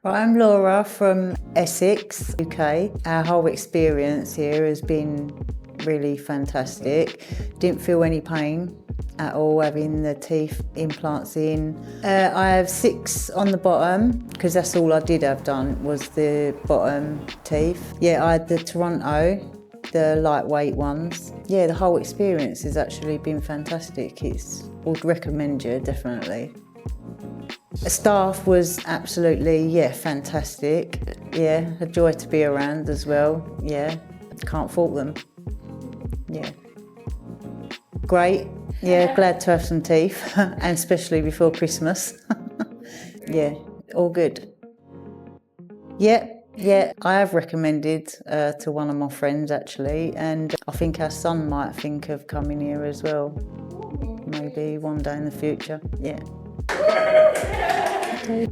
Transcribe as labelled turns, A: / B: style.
A: I'm Laura from Essex, UK. Our whole experience here has been really fantastic. Didn't feel any pain at all having the teeth implants in. I have 6 on the bottom because that's all I did have done was the bottom teeth. Yeah, I had the Toronto, the lightweight ones. Yeah, the whole experience has actually been fantastic. Would recommend you, definitely. The staff was absolutely, yeah, fantastic. Yeah, a joy to be around as well. Yeah, can't fault them. Yeah. Great. Yeah, glad to have some teeth, and especially before Christmas. Yeah, all good. Yeah, I have recommended to one of my friends actually, and I think our son might think of coming here as well. Maybe one day in the future, yeah. Okay.